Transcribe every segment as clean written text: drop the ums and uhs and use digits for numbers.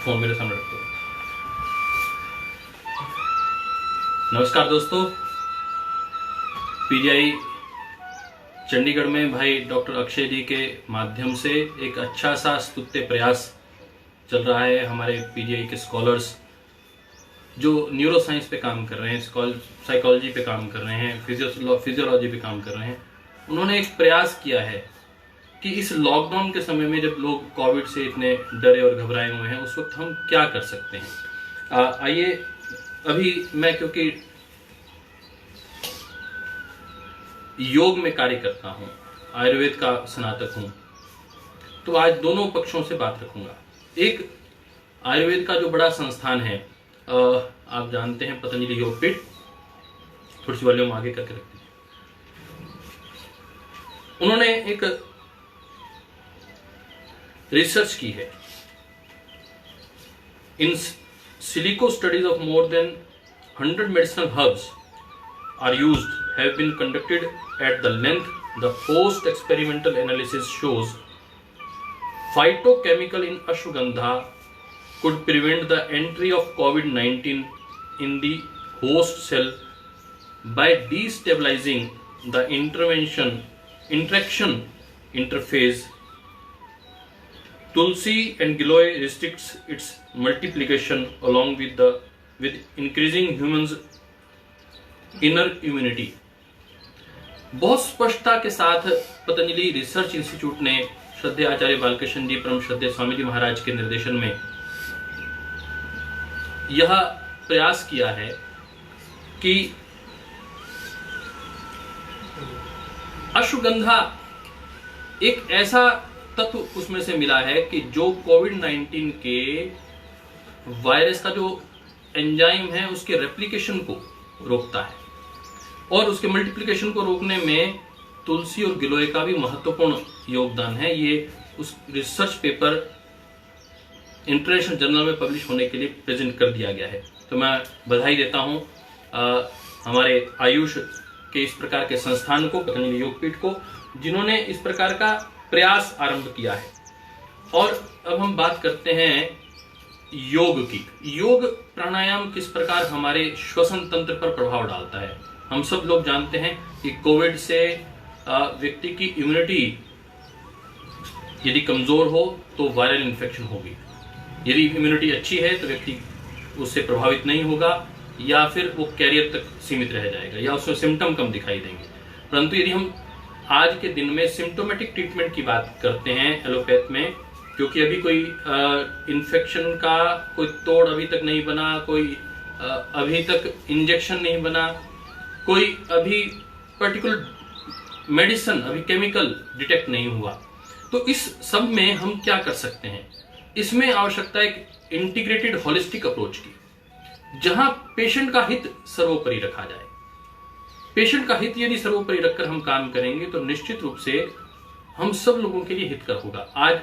Phone मेरे सामने रख दो। नमस्कार दोस्तों, पीजीआई चंडीगढ़ में भाई डॉक्टर अक्षय जी के माध्यम से एक अच्छा सा स्तुत्य प्रयास चल रहा है। हमारे पीजीआई के स्कॉलर्स जो न्यूरो साइंस पे काम कर रहे हैं, साइकोलॉजी पे काम कर रहे हैं, फिजियोलॉजी पे काम कर रहे हैं, उन्होंने एक प्रयास किया है कि इस लॉकडाउन के समय में जब लोग कोविड से इतने डरे और घबराए हुए हैं, उस वक्त हम क्या कर सकते हैं। आइए, अभी मैं क्योंकि योग में कार्य करता हूं, आयुर्वेद का स्नातक हूं, तो आज दोनों पक्षों से बात रखूंगा। एक आयुर्वेद का जो बड़ा संस्थान है, आप जानते हैं, पतंजलि योगपीठ। थोड़ी सी वॉल्यूम आगे करके रख दीजिए। उन्होंने एक रिसर्च की है। In silico studies of more than 100 medicinal herbs are used have been conducted at the length. The post experimental analysis shows phytochemical in ashwagandha could prevent the entry of COVID-19 in the host cell by destabilizing the interaction interface. Tulsi and Giloy restricts its multiplication along with increasing humans inner immunity. बहुत स्पष्टता के साथ Patanjali research institute ने श्रद्धेय आचार्य बालकृष्ण जी, परम श्रद्धेय स्वामी जी महाराज के निर्देशन में यह प्रयास किया है कि अश्वगंधा एक ऐसा तत्व उसमें से मिला है कि जो कोविड-19 के वायरस का जो एंजाइम है उसके रेप्लिकेशन को रोकता है, और उसके मल्टीप्लिकेशन को रोकने में तुलसी और गिलोय का भी महत्वपूर्ण योगदान है। ये उस रिसर्च पेपर इंटरनेशनल जर्नल में पब्लिश होने के लिए प्रेजेंट कर दिया गया है। तो मैं बधाई देता हूं हमारे आयुष के इस प्रकार के संस्थान को, पतंजलि योगपीठ को, जिन्होंने इस प्रकार का प्रयास आरंभ किया है। और अब हम बात करते हैं योग की। योग प्राणायाम किस प्रकार हमारे श्वसन तंत्र पर प्रभाव डालता है। हम सब लोग जानते हैं कि कोविड से व्यक्ति की इम्यूनिटी यदि कमजोर हो तो वायरल इन्फेक्शन होगी, यदि इम्यूनिटी अच्छी है तो व्यक्ति उससे प्रभावित नहीं होगा, या फिर वो कैरियर तक सीमित रह जाएगा, या उसमें सिम्टम कम दिखाई देंगे। परंतु यदि हम आज के दिन में सिम्टोमेटिक ट्रीटमेंट की बात करते हैं एलोपैथ में, क्योंकि अभी कोई इन्फेक्शन का कोई तोड़ अभी तक नहीं बना, कोई अभी तक इंजेक्शन नहीं बना, कोई अभी पर्टिकुलर मेडिसिन, अभी केमिकल डिटेक्ट नहीं हुआ, तो इस सब में हम क्या कर सकते हैं। इसमें आवश्यकता है एक इंटीग्रेटेड होलिस्टिक अप्रोच की, जहां पेशेंट का हित सर्वोपरि रखा जाए। पेशेंट का हित यदि सर्वोपरि रखकर हम काम करेंगे तो निश्चित रूप से हम सब लोगों के लिए हितकर होगा। आज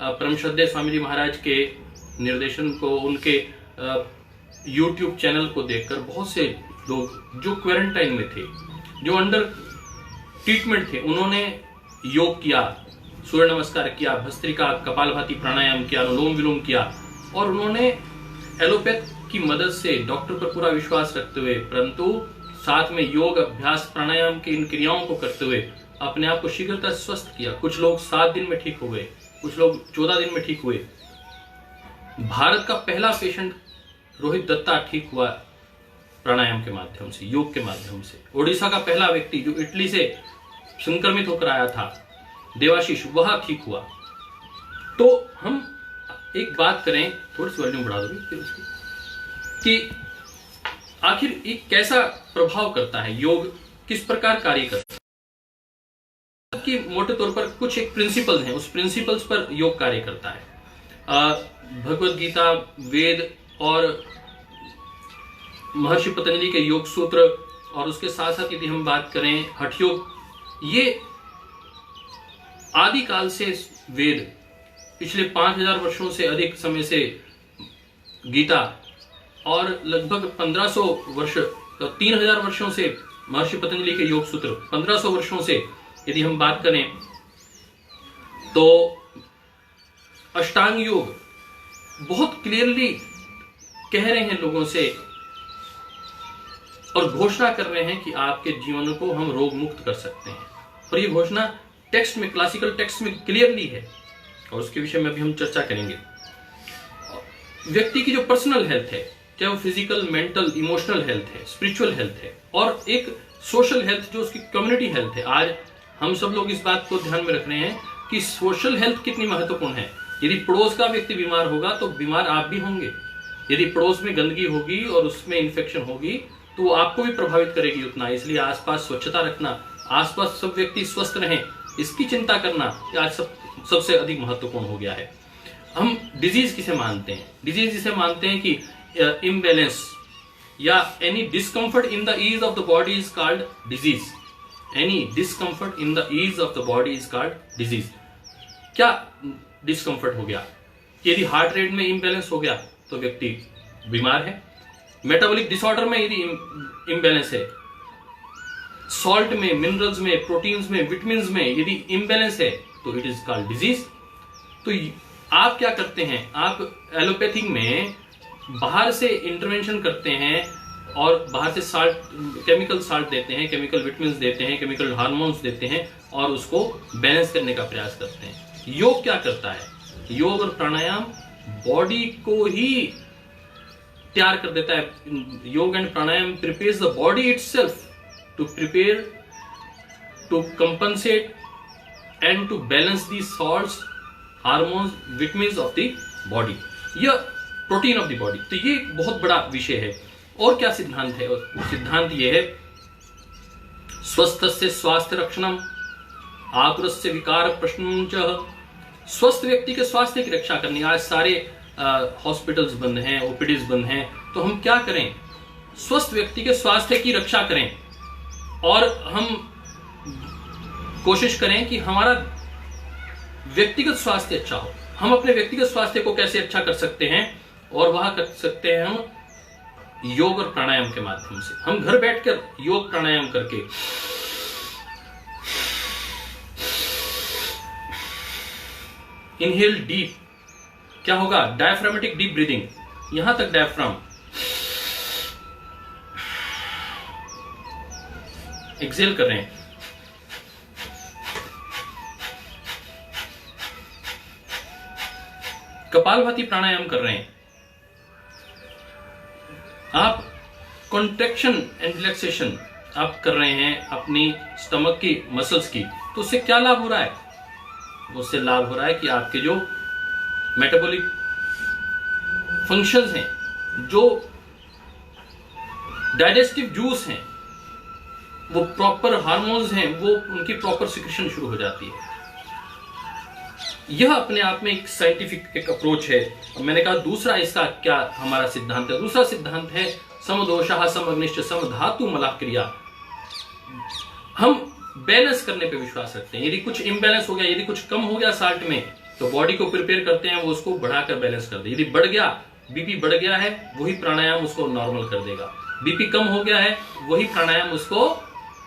परम श्रद्धेय स्वामी जी महाराज के निर्देशन को, उनके YouTube चैनल को देखकर बहुत से लोग जो क्वारंटाइन में थे, जो अंडर ट्रीटमेंट थे, उन्होंने योग किया, सूर्य नमस्कार किया, भस्त्रिका, कपालभाति प्राणायाम किया, अनुलोम विलोम किया, और उन्होंने एलोपैथ की मदद से डॉक्टर पर पूरा विश्वास रखते हुए, परंतु साथ में योग अभ्यास प्राणायाम की इन क्रियाओं को करते हुए अपने आप को शीघ्रता स्वस्थ किया। कुछ लोग 7 दिन में ठीक हो गए, कुछ लोग 14 दिन में ठीक हुए। भारत का पहला पेशेंट रोहित दत्ता ठीक हुआ प्राणायाम के माध्यम से, योग के माध्यम से। ओडिशा का पहला व्यक्ति जो इटली से संक्रमित होकर आया था, देवाशीष, वह ठीक हुआ। तो हम एक बात करें, थोड़ी सी वॉल्यूम बढ़ा दोगे फिर उसकी, कि आखिर ये कैसा प्रभाव करता है, योग किस प्रकार कार्य करता है। कि मोटे तौर पर कुछ एक प्रिंसिपल्स हैं, उस प्रिंसिपल्स पर योग कार्य करता है। भगवत गीता, वेद और महर्षि पतंजलि के योग सूत्र, और उसके साथ साथ यदि हम बात करें हठ योग, ये आदिकाल से वेद, पिछले 5000 वर्षों से अधिक समय से गीता, और लगभग 1500 वर्ष, 3000 वर्षों से महर्षि पतंजलि के योग सूत्र, 1500 वर्षों से यदि हम बात करें तो अष्टांग योग बहुत क्लियरली कह रहे हैं लोगों से और घोषणा कर रहे हैं कि आपके जीवन को हम रोग मुक्त कर सकते हैं। और ये घोषणा टेक्स्ट में, क्लासिकल टेक्स्ट में क्लियरली है और उसके विषय में भी हम चर्चा करेंगे। व्यक्ति की जो पर्सनल हेल्थ है, चाहे वो फिजिकल, मेंटल, इमोशनल हेल्थ है, स्पिरिचुअल हेल्थ है, और एक सोशल हेल्थ जो उसकी कम्युनिटी हेल्थ है। आज हम सब लोग इस बात को ध्यान में रख रहे हैं कि सोशल हेल्थ कितनी महत्वपूर्ण है। यदि पड़ोस का व्यक्ति बीमार होगा तो बीमार आप भी होंगे। यदि पड़ोस में गंदगी होगी और उसमें इन्फेक्शन होगी तो वो आपको भी प्रभावित करेगी उतना। इसलिए आसपास स्वच्छता रखना, आसपास सब व्यक्ति स्वस्थ रहें, इसकी चिंता करना आज सबसे अधिक महत्वपूर्ण हो गया है। हम डिजीज किसे मानते हैं? डिजीज इसे मानते हैं कि इम्बैलेंस या any discomfort in the ease of the body is called disease. Any discomfort in the ease of the body is called disease. क्या डिस्कम्फर्ट हो गया? यदि हार्ट रेट में इम्बैलेंस हो गया तो व्यक्ति बीमार है। मेटाबॉलिक डिसऑर्डर में यदि इम्बैलेंस है, सॉल्ट में, मिनरल्स में, प्रोटीन्स में, विटामिन्स में यदि इम्बैलेंस है तो इट इज कॉल्ड डिजीज। तो आप क्या करते हैं? आप एलोपैथिक में बाहर से इंटरवेंशन करते हैं और बाहर से साल्ट, केमिकल साल्ट देते हैं, केमिकल विटामिन्स देते हैं, केमिकल हार्मोन्स देते हैं और उसको बैलेंस करने का प्रयास करते हैं। योग क्या करता है? योग और प्राणायाम बॉडी को ही तैयार कर देता है। Yoga and pranayama prepares the body itself to prepare, to compensate and to balance the salts, hormones, vitamins of the body, यह प्रोटीन ऑफ द बॉडी। तो ये एक बहुत बड़ा विषय है। और क्या सिद्धांत है? सिद्धांत ये है, स्वस्थस्य स्वास्थ्य रक्षणम, आकुरस्य विकार प्रश्नम च। स्वस्थ व्यक्ति के स्वास्थ्य की रक्षा करनी। आज सारे हॉस्पिटल्स बंद हैं, ओपीडीज बंद हैं, तो हम क्या करें? स्वस्थ व्यक्ति के स्वास्थ्य की रक्षा करें और हम कोशिश करें कि हमारा व्यक्तिगत स्वास्थ्य अच्छा हो। हम अपने व्यक्तिगत स्वास्थ्य को कैसे अच्छा कर सकते हैं? और वह कर सकते हैं हम योग और प्राणायाम के माध्यम से। हम घर बैठकर योग प्राणायाम करके इनहेल डीप, क्या होगा? डायफ्रामेटिक डीप ब्रीदिंग, यहां तक डायफ्राम, एक्सेल कर रहे हैं, कपालभाति प्राणायाम कर रहे हैं, आप कॉन्ट्रैक्शन एंड रिलैक्सेशन आप कर रहे हैं अपनी स्टमक की मसल्स की, तो उससे क्या लाभ हो रहा है? उससे लाभ हो रहा है कि आपके जो मेटाबॉलिक फंक्शंस हैं, जो डाइजेस्टिव जूस हैं, वो प्रॉपर हार्मोन्स हैं, वो उनकी प्रॉपर सिक्रेशन शुरू हो जाती है। यह अपने आप में एक साइंटिफिक एक अप्रोच है। और मैंने कहा दूसरा इसका क्या हमारा सिद्धांत है? दूसरा सिद्धांत है समदोषः समअग्निश्च समधातु मलः क्रिया। हम बैलेंस करने पे विश्वास रखते हैं। यदि कुछ इम्बैलेंस हो गया, यदि कुछ कम हो गया साल्ट में, तो बॉडी को प्रिपेयर करते हैं वो उसको बढ़ाकर बैलेंस कर दे। यदि बढ़ गया, बीपी बढ़ गया है, वही प्राणायाम उसको नॉर्मल कर देगा। बीपी कम हो गया है, वही प्राणायाम उसको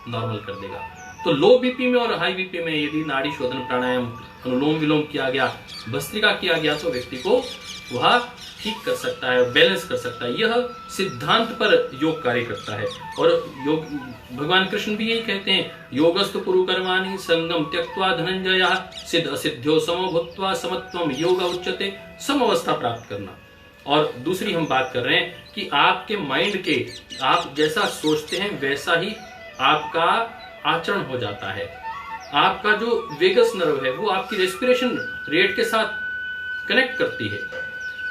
नॉर्मल कर देगा। तो लो बीपी में और हाई बीपी में यदि नाड़ी शोधन प्राणायाम, अनुलोम विलोम किया गया, भस्त्रिका किया गया, तो व्यक्ति को वह ठीक कर सकता है, बैलेंस कर सकता है। यह सिद्धांत पर योग कार्य करता है। और योग, भगवान कृष्ण भी यही कहते हैं, योगस्तु कुरु कर्माणि संगम त्यक्त्वा धनंजय सिद्ध असिद्ध्यो समो भूत्वा समत्वम योग उच्यते। समअवस्था प्राप्त करना। और दूसरी हम बात कर रहे हैं कि आपके माइंड के, आप जैसा सोचते हैं वैसा ही आपका आचरण हो जाता है। आपका जो वेगस नर्व है वो आपकी रेस्पिरेशन रेट के साथ कनेक्ट करती है।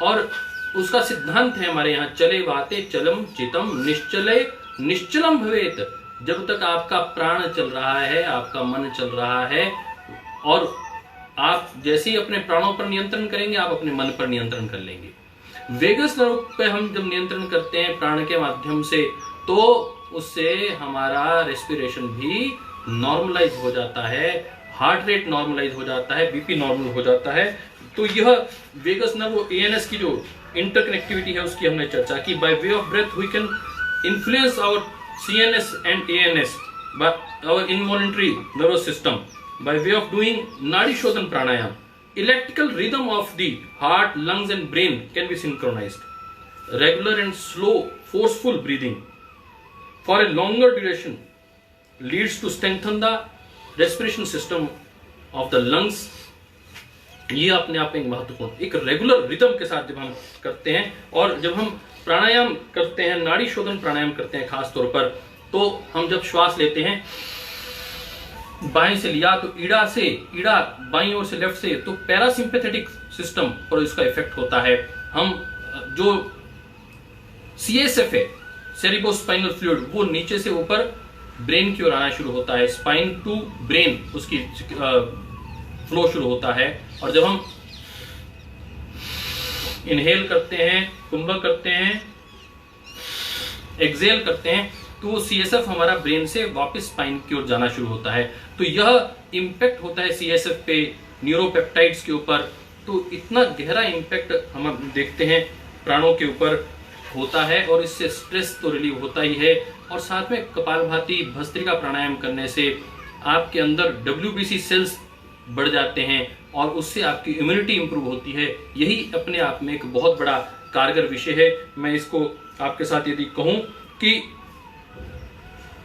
और उसका सिद्धांत है हमारे यहाँ, चले वाते चलम चितम निश्चले निश्चलम भवेत। जब तक आपका प्राण चल रहा है, आपका मन चल रहा है, और आप जैसे ही अपने प्राणों पर नियंत्रण करेंगे, आप अपने मन पर नियंत्रण कर लेंगे। वेगस नर्व पे हम जब नियंत्रण करते हैं प्राण के माध्यम से, तो उससे हमारा रेस्पिरेशन भी नॉर्मलाइज हो जाता है, हार्ट रेट नॉर्मलाइज हो जाता है, बीपी नॉर्मल हो जाता है। तो यह वेगस नर्व एएनएस की जो इंटरकनेक्टिविटी है उसकी हमने चर्चा की। By way of breath we can influence our CNS and ANS, our involuntary nervous system, by way of doing nadi shodhan pranayama. electrical rhythm of the heart, lungs and brain can be synchronized. Regular and slow forceful breathing for a longer duration leads to strengthen the respiration system of the lungs. ये अपने आप में एक महत्वपूर्ण, एक regular rhythm के साथ जब हम करते हैं और जब हम प्राणायाम करते हैं, नाड़ी शोधन प्राणायाम करते हैं खास तौर पर, तो हम जब श्वास लेते हैं बाएं से लिया तो ईड़ा बाईं ओर से लेफ्ट से, तो पैरासिम्पैथेटिक सिस्टम पर इसका इफेक्ट होता है। हम जो CSF है, सेरिब्रोस्पाइनल फ्लूइड, वो नीचे से ऊपर ब्रेन की ओर आना शुरू होता है, स्पाइन टू ब्रेन उसकी फ्लो शुरू होता है। और जब हम इनहेल करते हैं, कुंभक करते हैं, एक्सेल करते हैं, तो CSF हमारा ब्रेन से वापस स्पाइन की ओर जाना शुरू होता है। तो यह इंपैक्ट होता है CSF पे, न्यूरोपेप्टाइड्स के ऊपर। तो इतना गहरा इंपैक्ट हम देखते हैं प्राणों के ऊपर होता है और इससे स्ट्रेस तो रिलीव होता ही है। और साथ में कपालभाति भस्त्रिका प्राणायाम करने से आपके अंदर WBC सेल्स बढ़ जाते हैं और उससे आपकी इम्यूनिटी इंप्रूव होती है। यही अपने आप में एक बहुत बड़ा कारगर विषय है। मैं इसको आपके साथ यदि कहूं कि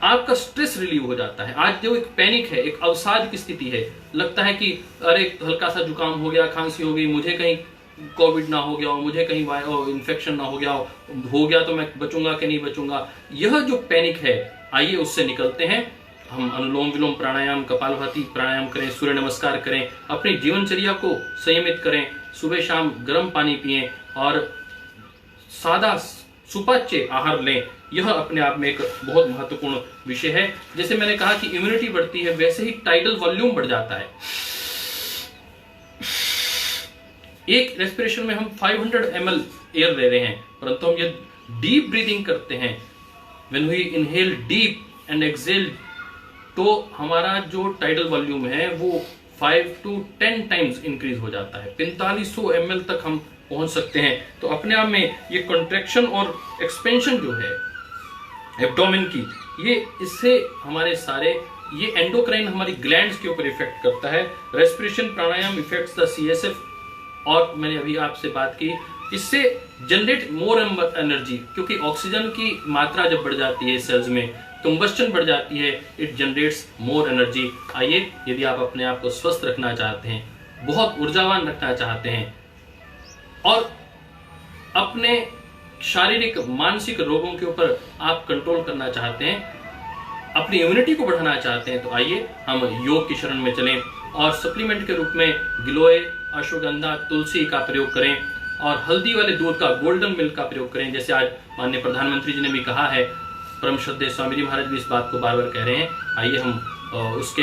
आपका स्ट्रेस रिलीव हो जाता है। आज जो एक पैनिक है, एक अवसाद की स्थिति है, लगता है कि अरे हल्का सा जुकाम हो गया, खांसी हो गई, मुझे कहीं कोविड ना हो गया हो, मुझे कहीं इन्फेक्शन ना हो गया तो मैं बचूंगा कि नहीं बचूंगा। यह जो पैनिक है, आइए उससे निकलते हैं। हम अनुलोम विलोम प्राणायाम, कपालभाति प्राणायाम करें, सूर्य नमस्कार करें, अपनी जीवनचर्या को संयमित करें, सुबह शाम गर्म पानी पिएं और सादा सुपाच्य आहार लें। यह अपने आप में एक बहुत महत्वपूर्ण विषय है। जैसे मैंने कहा कि इम्यूनिटी बढ़ती है, वैसे ही टाइडल वॉल्यूम बढ़ जाता है। एक रेस्पिरेशन में हम 500 ml एयर ले रहे हैं, परंतु हम ये डीप ब्रीदिंग करते हैं, when we inhale deep and exhale, तो हमारा जो टाइडल वॉल्यूम है वो 5 to 10 टाइम्स इंक्रीज हो जाता है। 4500 ml तक हम पहुंच सकते हैं। तो अपने आप में ये कॉन्ट्रैक्शन और एक्सपेंशन जो है एब्डोमेन की, ये इससे हमारे सारे ये एंडोक्राइन हमारी ग्लैंड्स के ऊपर इफेक्ट करता है। Respiration pranayama effects the CSF, और मैंने अभी आपसे बात की, इससे जनरेट मोर एनर्जी, क्योंकि ऑक्सीजन की मात्रा जब बढ़ जाती है सेल्स में, कंबस्टन बढ़ जाती है, इट जनरेट्स मोर एनर्जी। आइए, यदि आप अपने आप को स्वस्थ रखना चाहते हैं, बहुत ऊर्जावान रखना चाहते हैं और अपने शारीरिक मानसिक रोगों के ऊपर आप कंट्रोल करना चाहते हैं, अपनी इम्यूनिटी को बढ़ाना चाहते हैं, तो आइए हम योग की शरण में चलें और सप्लीमेंट के रूप में गिलोय, अश्वगंधा, तुलसी का प्रयोग करें और हल्दी वाले दूध का, गोल्डन मिल्क का प्रयोग करें। जैसे आज माननीय प्रधानमंत्री जी ने भी कहा है, परम श्रद्धेय स्वामी जी महाराज भी इस बात को बार बार कह रहे हैं। आइए हम उस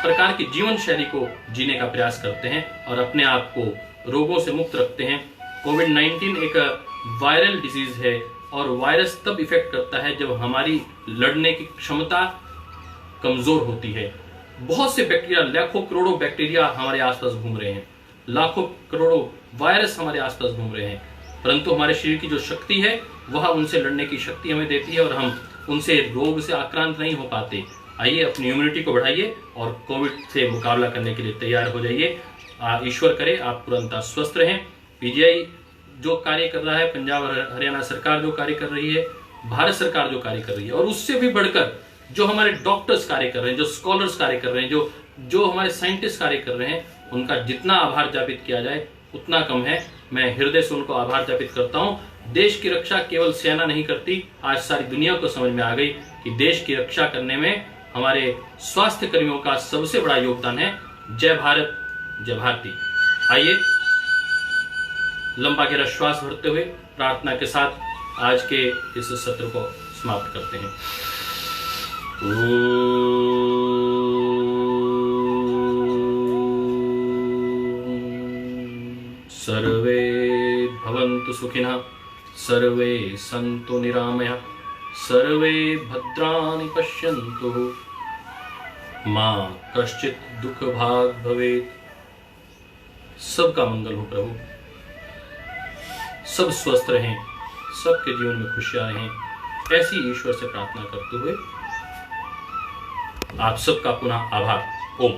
प्रकार की जीवन शैली को जीने का प्रयास करते हैं और अपने आप को रोगों से मुक्त रखते हैं। कोविड-19 एक वायरल डिजीज है और वायरस तब इफेक्ट करता है जब हमारी लड़ने की क्षमता कमजोर होती है। बहुत से बैक्टीरिया, लाखों करोड़ों बैक्टीरिया हमारे आसपास घूम रहे हैं, लाखों करोड़ों वायरस हमारे आसपास घूम रहे हैं, परंतु हमारे शरीर की जो शक्ति है वह उनसे लड़ने की शक्ति हमें देती है और हम उनसे रोग से आक्रांत नहीं हो पाते। आइए अपनी इम्यूनिटी को बढ़ाइए और कोविड से मुकाबला करने के लिए तैयार हो जाइए। ईश्वर करे आप तुरंत स्वस्थ रहें। PGI जो कार्य कर रहा है, पंजाब और हरियाणा सरकार जो कार्य कर रही है, भारत सरकार जो कार्य कर रही है, और उससे भी बढ़कर जो हमारे डॉक्टर्स कार्य कर रहे हैं, जो स्कॉलर्स कार्य कर रहे हैं, जो हमारे साइंटिस्ट कार्य कर रहे हैं, उनका जितना आभार ज्ञापित किया जाए उतना कम है। मैं हृदय से उनको आभार ज्ञापित करता हूं। देश की रक्षा केवल सेना नहीं करती, आज सारी दुनिया को समझ में आ गई कि देश की रक्षा करने में हमारे स्वास्थ्य कर्मियों का सबसे बड़ा योगदान है। जय भारत, जय भारती। आइए लंबा गहरा श्वास भरते हुए प्रार्थना के साथ आज के इस सत्र को समाप्त करते हैं। सर्वे भवन्तु सुखिनः, सर्वे सन्तु निरामयाः, सर्वे भद्राणि पश्यन्तु, मा कश्चित् दुःख भाग् भवेत्। सबका मंगल हो प्रभु, सब स्वस्थ रहें, सबके जीवन में खुशियां रहें, ऐसी ईश्वर से प्रार्थना करते हुए आप सबका पुनः आभार। ओम।